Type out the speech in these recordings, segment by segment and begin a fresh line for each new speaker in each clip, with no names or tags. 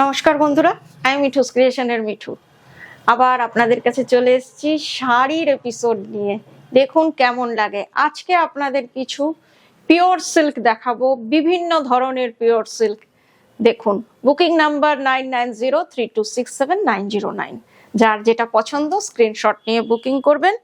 নমস্কার বন্ধুরা, আমি মিঠুস ক্রিয়েশনের মিঠু আবার আপনাদের কাছে চলে এসেছি শাড়ির এপিসোড নিয়ে। দেখুন কেমন লাগে। আজকে আপনাদের কিছু পিওর সিল্ক দেখাবো, বিভিন্ন ধরনের পিওর সিল্ক। দেখুন, বুকিং নাম্বার 9903267909। যার যেটা পছন্দ স্ক্রিনশট নিয়ে বুকিং করবেন।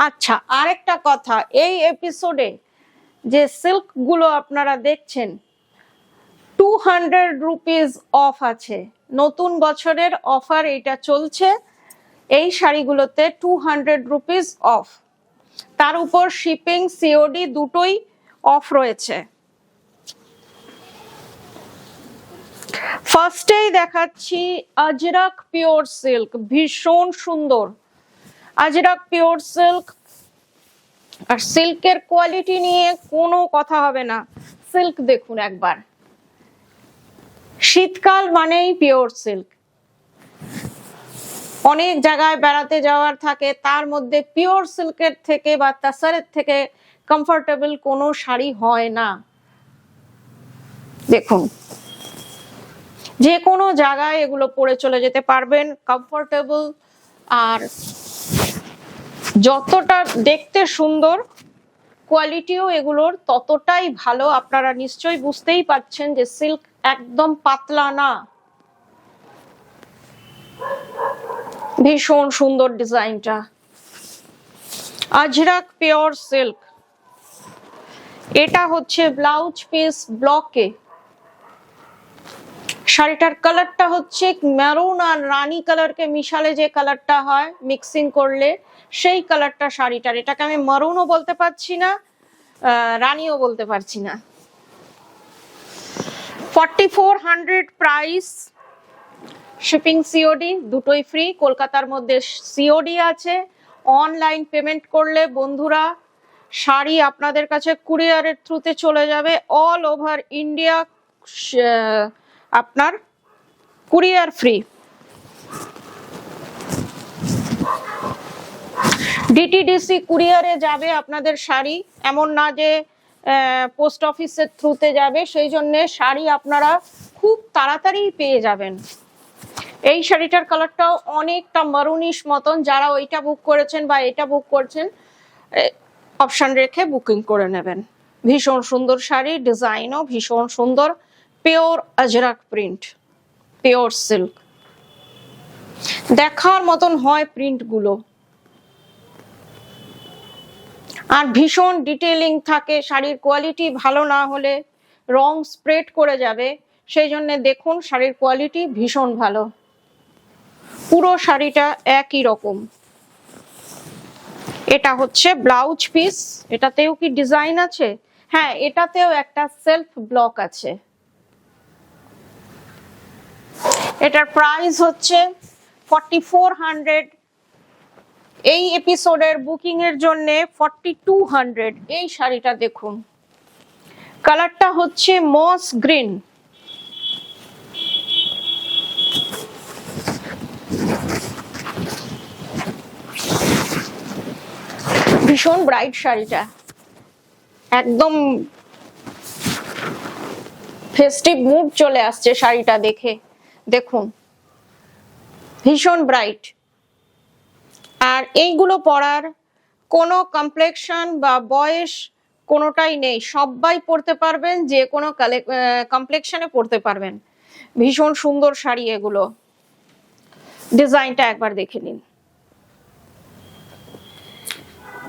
আচ্ছা, আরেকটা কথা, এই এপিসোডে যে সিল্ক গুলো আপনারা দেখছেন 200 রুপিস অফ আছে। নতুন বছরের অফার এটা চলছে। এই শাড়িগুলোতে 200 রুপিস অফ, তার উপর শিপিং সিওডি দুটোই অফ রয়েছে। ফার্স্টেই দেখাচ্ছি আজরাক পিওর সিল্ক, ভীষণ সুন্দর আজরাক পিওর সিল্ক। আর সিল্কের কোয়ালিটি নিয়ে কোনো কথা হবে না। সিল্ক দেখুন একবার, শীতকাল মানেই পিওর সিল্ক। অনেক জায়গায় বেড়াতে যাওয়ার থাকে, তার মধ্যে পিওর সিল্কের থেকে বা তাসারের থেকে কমফোর্টেবল কোনো শাড়ি হয় না। দেখুন, যে কোনো জায়গায় এগুলো পরে চলে যেতে পারবেন, কমফোর্টেবল। আর যতটা দেখতে সুন্দর, কোয়ালিটিও এগুলোর ততটাই ভালো। আপনারা নিশ্চয়ই বুঝতেই পারছেন যে সিল্ক একদম পাতলা না। ভীষণ সুন্দর ডিজাইনটা, আজরাক পিওর সিল্ক। এটা হচ্ছে ব্লাউজ পিস ব্লকে। শাড়িটার কালারটা হচ্ছে মেরুন আর রানী কালারকে মিশালে যে কালারটা হয়, মিক্সিং করলে সেই কালারটা শাড়িটার। এটাকে আমি মেরুনও বলতে পারছি না, রানীও বলতে পারছি না। 4400 প্রাইস, শিপিং সিওডি দুটোই ফ্রি। কলকাতার মধ্যে সিওডি আছে। অনলাইন পেমেন্ট করলে বন্ধুরা শাড়ি আপনাদের কাছে কুরিয়ারের থ্রুতে চলে যাবে। অল ওভার ইন্ডিয়া আপনার কুরিয়ার ফ্রি। ডিটিডিসি কুরিয়ারে যাবে আপনাদের শাড়ি, এমন না যে পোস্ট অফিসের থ্রুতে যাবে। সেই জন্য শাড়ি আপনারা খুব তাড়াতাড়ি পেয়ে যাবেন। এই শাড়িটার কালারটাও অনেকটা মারুনিশ মতন। যারা ওইটা বুক করেছেন বা এটা বুক করছেন, অপশন রেখে বুকিং করে নেবেন। ভীষণ সুন্দর শাড়ি, ডিজাইনও ভীষণ সুন্দর। Pure Ajrak print, pure silk, দেখার মতন হয় প্রিন্ট গুলো। আর ভীষণ ডিটেইলিং থাকে। শাড়ির কোয়ালিটি ভালো না হলে রং স্প্রেড করে যাবে। সেই জন্য দেখুন, শাড়ির কোয়ালিটি ভীষণ ভালো। পুরো শাড়িটা একই রকম। এটা হচ্ছে ব্লাউজ পিস। এটাতেও কি ডিজাইন আছে? হ্যাঁ, এটাতেও একটা সেলফ ব্লক আছে। এটার প্রাইস হচ্ছে 4400। এই এপিসোডের বুকিং এর জন্য 4200। এই শাড়িটা দেখুন, কালারটা হচ্ছে মস গ্রিন। ভীষণ ব্রাইট শাড়িটা, একদম ফেস্টিভ মুড চলে আসছে শাড়িটা দেখে। দেখুন, ভীষণ ব্রাইট। আর এইগুলো পরার কোনো কমপ্লেকশন বা বয়স কোনোটাই নেই, সবাই পরতে পারবেন, যে কোনো কমপ্লেকশনে পরতে পারবেন। ভীষণ সুন্দর শাড়ি এগুলো। ডিজাইনটা একবার দেখে নিন।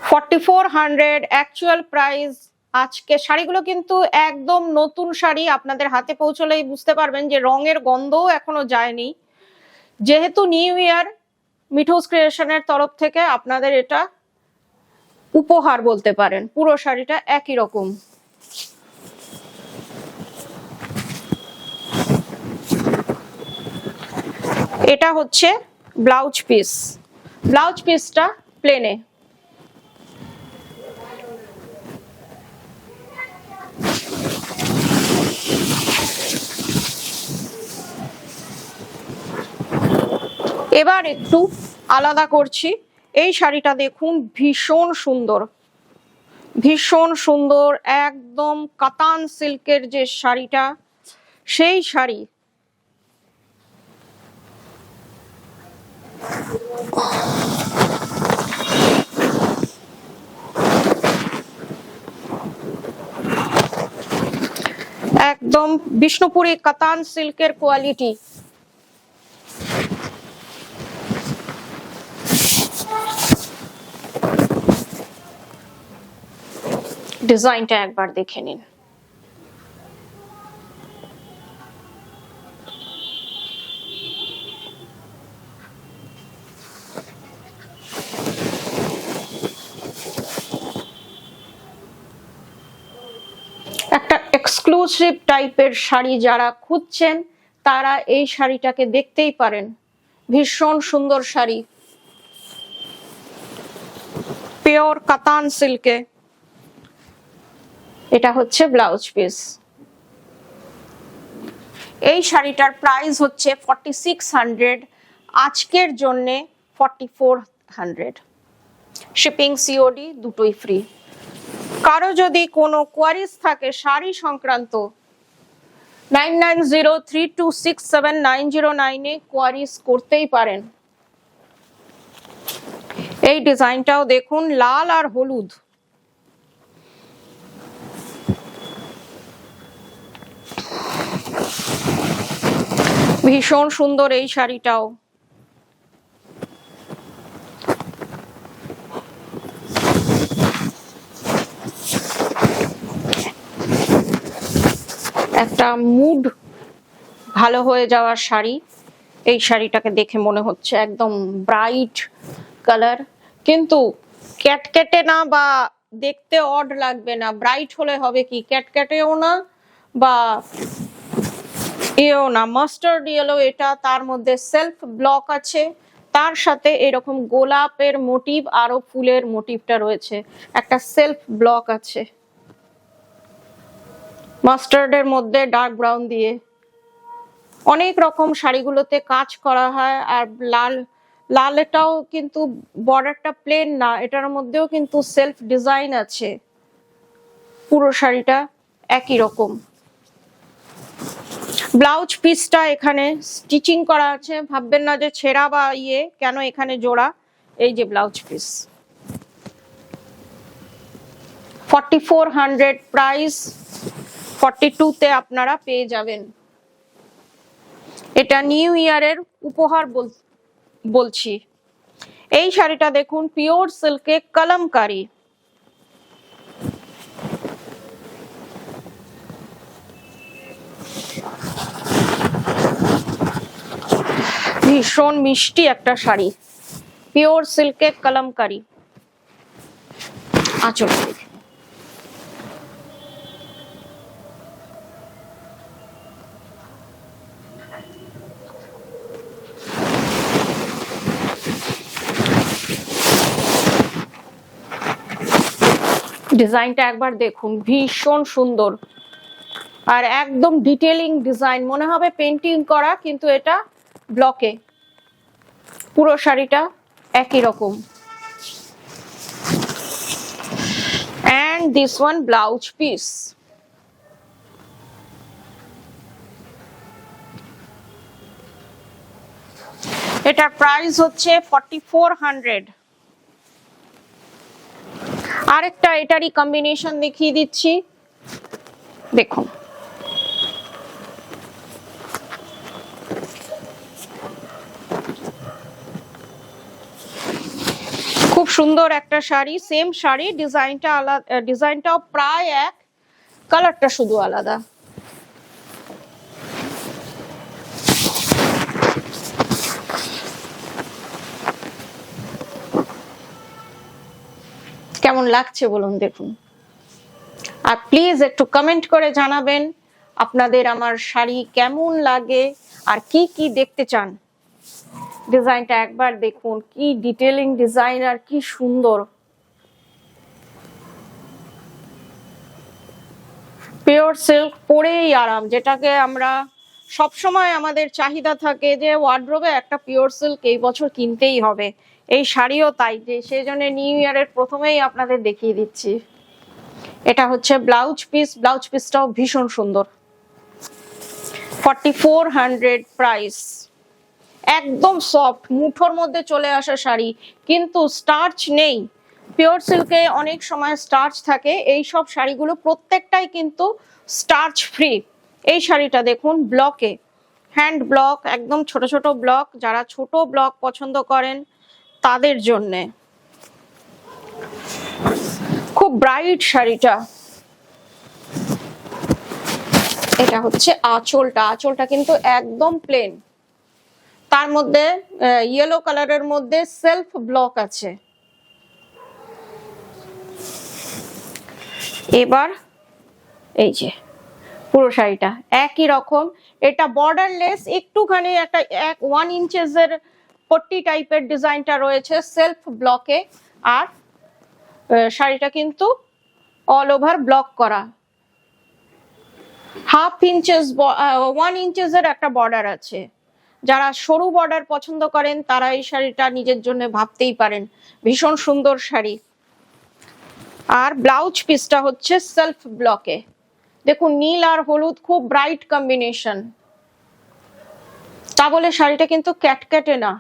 4400 অ্যাকচুয়াল প্রাইস। আজকে শাড়িগুলো কিন্তু একদম নতুন শাড়ি, আপনাদের হাতে পৌঁছলেই বুঝতে পারবেন যে রঙের গন্ধও এখনো যায়নি। যেহেতু নিউ ইয়ার, মিঠুস ক্রিয়েশনের তরফ থেকে আপনাদের এটা উপহার বলতে পারেন। পুরো শাড়িটা একই রকম। এটা হচ্ছে ব্লাউজ পিস। ব্লাউজ পিসটা প্লেনে। এবার একটু আলাদা করছি। এই শাড়িটা দেখুন, ভীষণ সুন্দর, ভীষণ সুন্দর। একদম কাতান সিল্কের যে শাড়িটা, সেই শাড়ি। একদম বিষ্ণুপুরি কাতান সিল্কের কোয়ালিটি। ডিজাইনটা একবার দেখে নিন। একটা এক্সক্লুসিভ টাইপের শাড়ি যারা খুঁজছেন তারা এই শাড়িটাকে দেখতেই পারেন। ভীষণ সুন্দর শাড়ি, পিওর কাতান সিল্কে। এটা হচ্ছে ব্লাউজ পিস। এই শাড়িটার প্রাইস হচ্ছে 4600, আজকের জন্য 4400। শিপিং সিওডি দুটোই ফ্রি। কারো যদি কোনো কোয়ারিজ থাকে শাড়ি সংক্রান্ত 9903267909 এ কোয়ারিজ করতেই পারেন। এই ডিজাইনটাও দেখুন, লাল আর হলুদ। ভীষণ সুন্দর এই শাড়িটাও। একটা মুড ভালো হয়ে যাওয়ার শাড়ি। এই শাড়িটাকে দেখে মনে হচ্ছে একদম ব্রাইট কালার, কিন্তু ক্যাটক্যাটে না বা দেখতে অড লাগবে না। ব্রাইট হলে হবে কি, ক্যাটক্যাটেও না বা এও না, মাস্টার্ড ইয়েলো এটা। তার মধ্যে সেলফ ব্লক আছে, তার সাথে এরকম গোলাপের মোটিভ আরো ফুলের মোটিভটা রয়েছে। একটা সেলফ ব্লক আছে মাস্টার্ডের মধ্যে ডার্ক ব্রাউন দিয়ে। অনেক রকম শাড়িগুলোতে কাজ করা হয়। আর লালটাও কিন্তু বর্ডারটা প্লেন না, এটার মধ্যেও কিন্তু সেলফ ডিজাইন আছে। পুরো শাড়িটা একই রকম। ব্লাউজ পিসটা এখানে স্টিচিং করা আছে, ভাববেন না যে ছেঁড়া বা কেন এখানে জোড়া। এই যে ব্লাউজ পিস, 4400 প্রাইস, 42 তে আপনারা পেয়ে যাবেন। এটা নিউ ইয়ারের উপহার বলছি। এই শাড়িটা দেখুন, পিওর সিল্কে কলমকারী। ভীষণ মিষ্টি একটা শাড়ি, পিওর সিল্কে কলমকারী। আঁচল দেখে ডিজাইনটা একবার দেখুন, ভীষণ সুন্দর। আর একদম ডিটেইলিং ডিজাইন, মনে হবে পেন্টিং করা, কিন্তু এটা ব্লকে। পুরো শাড়িটা একই রকম। and this one blouse piece. এটার প্রাইস হচ্ছে 4400। আরেকটা এটারই কম্বিনেশন দেখিয়ে দিচ্ছি, দেখুন। খুব সুন্দর একটা শাড়ি, সেম শাড়ি, ডিজাইনটা আলাদা, ডিজাইনটাও প্রায় এক, কালারটা শুধু আলাদা। কেমন লাগছে বলুন, দেখুন। আর প্লিজ একটু কমেন্ট করে জানাবেন আপনাদের আমার শাড়ি কেমন লাগে আর কি কি দেখতে চান। ডিজাইনটা একবার দেখুন, কি ডিটেইলিং ডিজাইন আর কি সুন্দর। পিওর সিল্ক পরেই আরাম, যেটাকে আমরা সবসময় আমাদের চাহিদা থাকে যে ওয়ার্ড্রোবে একটা পিওর সিল্ক এই বছর কিনতেই হবে। এই শাড়িও তাই, যে সেই জন্য নিউ ইয়ারের প্রথমেই আপনাদের দেখিয়ে দিচ্ছি। এটা হচ্ছে ব্লাউজ পিস, ব্লাউজ পিসটাও ভীষণ সুন্দর। 4400 প্রাইস। একদম সফট, মুঠোর মধ্যে চলে আসা শাড়ি, কিন্তু স্টার্চ নেই। পিওর সিল্কে অনেক সময় স্টার্চ থাকে, এই সব শাড়িগুলো প্রত্যেকটাই কিন্তু স্টার্চ ফ্রি। এই শাড়িটা দেখুন, ব্লকে, হ্যান্ড ব্লক, একদম ছোট ছোট ব্লক, যারা ছোট ব্লক পছন্দ করেন তাদের জন্যে খুব ব্রাইট শাড়িটা। এটা হচ্ছে আঁচলটা, আঁচলটা কিন্তু একদম প্লেন, তার মধ্যে ইয়েলো কালারের মধ্যে সেলফ ব্লক আছে। এবার এই যে পুরো শাড়িটা একই রকম, এটা বর্ডারলেস, একটুখানি একটা 1 ইঞ্চের পট্টি টাইপের ডিজাইনটা রয়েছে সেলফ ব্লকে, আর শাড়িটা কিন্তু অল ওভার ব্লক করা। 1 ইঞ্চের একটা বর্ডার আছে। যারা সরু বর্ডার পছন্দ করেন তারা এই শাড়িটা নিজের জন্য ভাবতেই পারেন, ভীষণ সুন্দর শাড়ি। আর ব্লাউজ পিসটা হচ্ছে সেলফ ব্লকে, দেখুন নীল আর হলুদ খুব ব্রাইট কম্বিনেশন, তা বলে শাড়িটা কিন্তু ক্যাটক্যাটে না,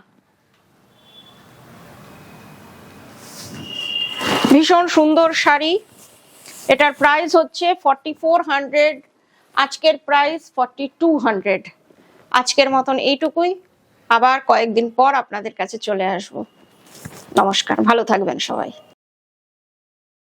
ভীষণ সুন্দর শাড়ি। এটার প্রাইস হচ্ছে 4400, আজকের প্রাইস 4200। আজকের মতন এইটুকুই, আবার কয়েকদিন পর আপনাদের কাছে চলে আসবো। নমস্কার, ভালো থাকবেন সবাই।